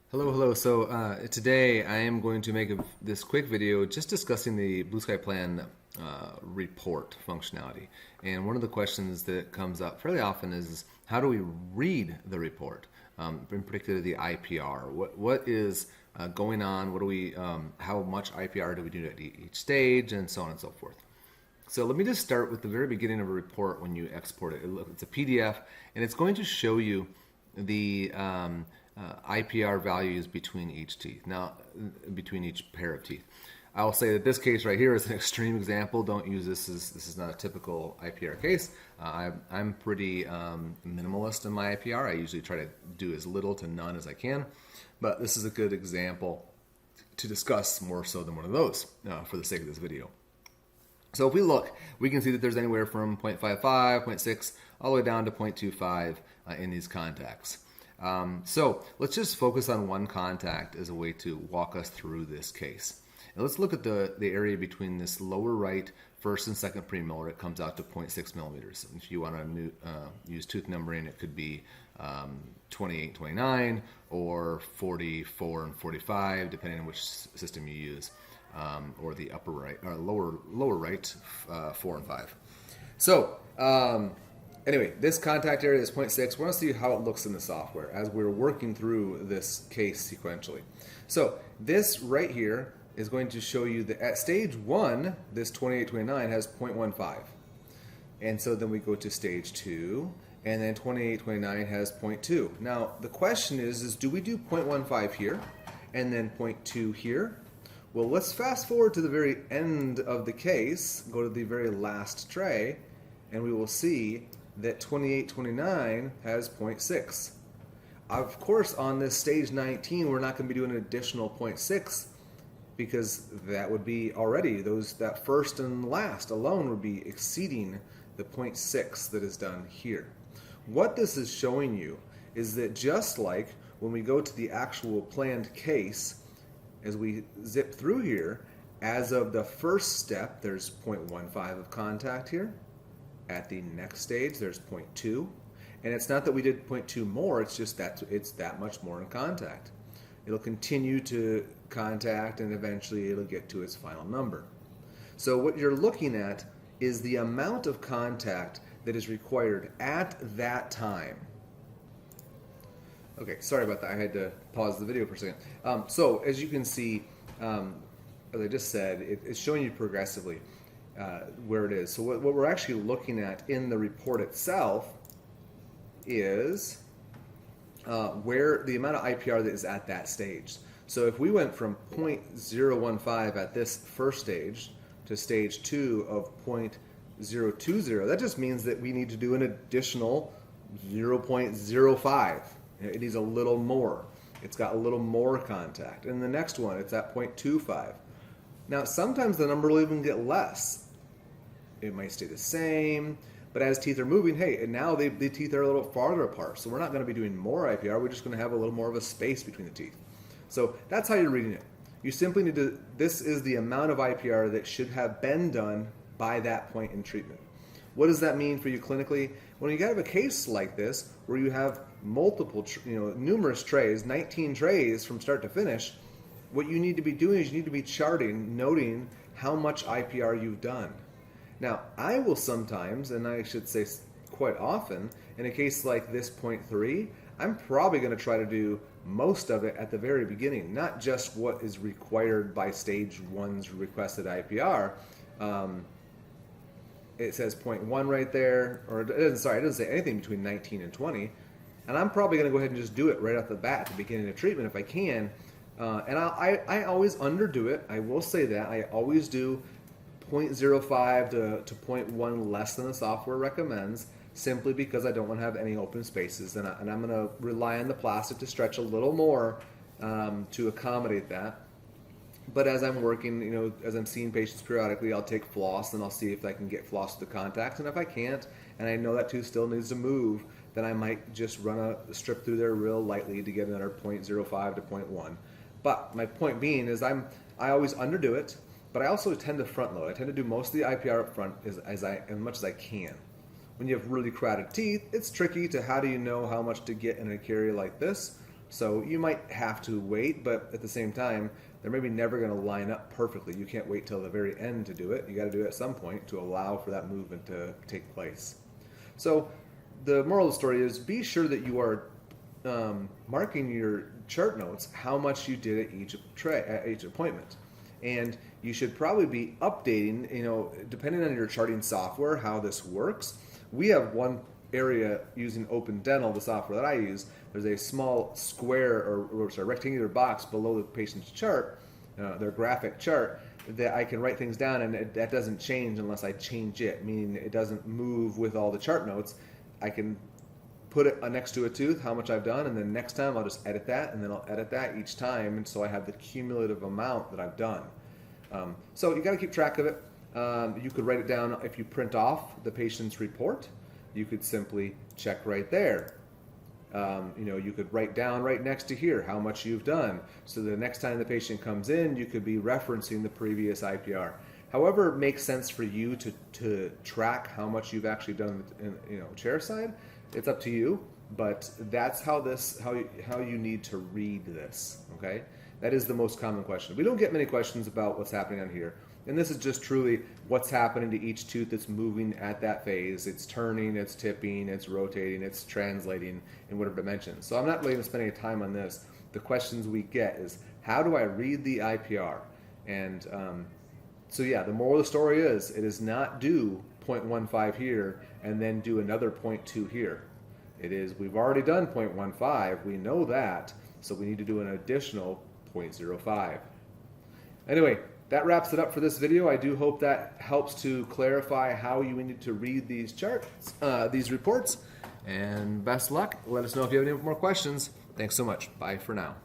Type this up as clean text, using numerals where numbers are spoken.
Hello. So today I am going to make this quick video just discussing the BlueSkyPlan report functionality. And one of the questions that comes up fairly often is how do we read the report, in particular the IPR? What is going on? What do we? How much IPR do we do at each stage, and so on and so forth. So let me just start with the very beginning of a report when you export it. It's a PDF, and it's going to show you the IPR values between each teeth. Now, between each pair of teeth. I'll say that this case right here is an extreme example. Don't use this as this is not a typical IPR case. I'm pretty minimalist in my IPR. I usually try to do as little to none as I can, but this is a good example to discuss more so than one of those for the sake of this video. So if we look, we can see that there's anywhere from 0.55, 0.6, all the way down to 0.25 in these contacts. So let's just focus on one contact as a way to walk us through this case. And let's look at the area between this lower right first and second premolar. It comes out to 0.6 millimeters. If you want to use tooth numbering, it could be 28, 29, or 44 and 45, depending on which system you use. Or the upper right, or lower right, 4 and 5. So anyway, this contact area is 0.6. We want to see how it looks in the software as we're working through this case sequentially. So this right here is going to show you that at stage 1, this 28, 29 has 0.15. And so then we go to stage 2, and then 28, 29 has 0.2. Now the question is do we do 0.15 here and then 0.2 here? Well, let's fast forward to the very end of the case, go to the very last tray, and we will see that 2829 has 0.6. Of course, on this stage 19, we're not going to be doing an additional 0.6 because that would be already, that first and last alone would be exceeding the 0.6 that is done here. What this is showing you is that just like when we go to the actual planned case, as we zip through here, as of the first step, there's 0.15 of contact here. At the next stage, there's 0.2. And it's not that we did 0.2 more, it's just that it's that much more in contact. It'll continue to contact, and eventually it'll get to its final number. So what you're looking at is the amount of contact that is required at that time. Okay, sorry about that. I had to pause the video for a second. So as you can see, as I just said, it's showing you progressively where it is. So what we're actually looking at in the report itself is where the amount of IPR that is at that stage. So if we went from 0.015 at this first stage to stage 2 of 0.020, that just means that we need to do an additional 0.05. It needs a little more. It's got a little more contact. And the next one, it's at 0.25. Now, sometimes the number will even get less. It might stay the same, but as teeth are moving, hey, and now the teeth are a little farther apart. So we're not going to be doing more IPR. We're just going to have a little more of a space between the teeth. So that's how you're reading it. You simply need to, this is the amount of IPR that should have been done by that point in treatment. What does that mean for you clinically? When you have a case like this, where you have multiple, numerous trays, 19 trays from start to finish, what you need to be doing is you need to be charting, noting how much IPR you've done. Now, I will sometimes, and I should say quite often, in a case like this 0.3, I'm probably going to try to do most of it at the very beginning, not just what is required by stage 1's requested IPR. It says 0.1 right there, or it doesn't say anything between 19 and 20. And I'm probably going to go ahead and just do it right off the bat at the beginning of treatment if I can. And I always underdo it. I will say that. I always do 0.05 to 0.1 less than the software recommends, simply because I don't want to have any open spaces. And I'm going to rely on the plastic to stretch a little more to accommodate that. But as I'm working, as I'm seeing patients periodically, I'll take floss and I'll see if I can get floss to the contacts. And if I can't, and I know that tooth still needs to move, then I might just run a strip through there real lightly to get another 0.05 to 0.1. But my point being is I always underdo it, but I also tend to front load. I tend to do most of the IPR up front as much as I can. When you have really crowded teeth, it's tricky to how do you know how much to get in a carie like this. So you might have to wait, but at the same time, they're maybe never going to line up perfectly. You can't wait till the very end to do it. You got to do it at some point to allow for that movement to take place. So the moral of the story is be sure that you are marking your chart notes how much you did at each appointment. And you should probably be updating, depending on your charting software, how this works. We have one area using Open Dental, the software that I use. There's a small square or rectangular box below the patient's chart, their graphic chart, that I can write things down, and that doesn't change unless I change it, meaning it doesn't move with all the chart notes. I can put it next to a tooth, how much I've done, and then next time I'll just edit that, and then I'll edit that each time, and so I have the cumulative amount that I've done. So you got to keep track of it. You could write it down if you print off the patient's report. You could simply check right there. You could write down right next to here how much you've done. So the next time the patient comes in, you could be referencing the previous IPR. However it makes sense for you to track how much you've actually done in chair side, it's up to you. But that's how you need to read this. Okay, that is the most common question. We don't get many questions about what's happening on here. And this is just truly what's happening to each tooth that's moving at that phase. It's turning, it's tipping, it's rotating, it's translating in whatever dimensions. So I'm not really going to spend any time on this. The questions we get is, how do I read the IPR? And so yeah, the moral of the story is, it is not do 0.15 here and then do another 0.2 here. It is, we've already done 0.15, we know that, so we need to do an additional 0.05. Anyway, that wraps it up for this video. I do hope that helps to clarify how you need to read these charts, these reports. And best luck. Let us know if you have any more questions. Thanks so much. Bye for now.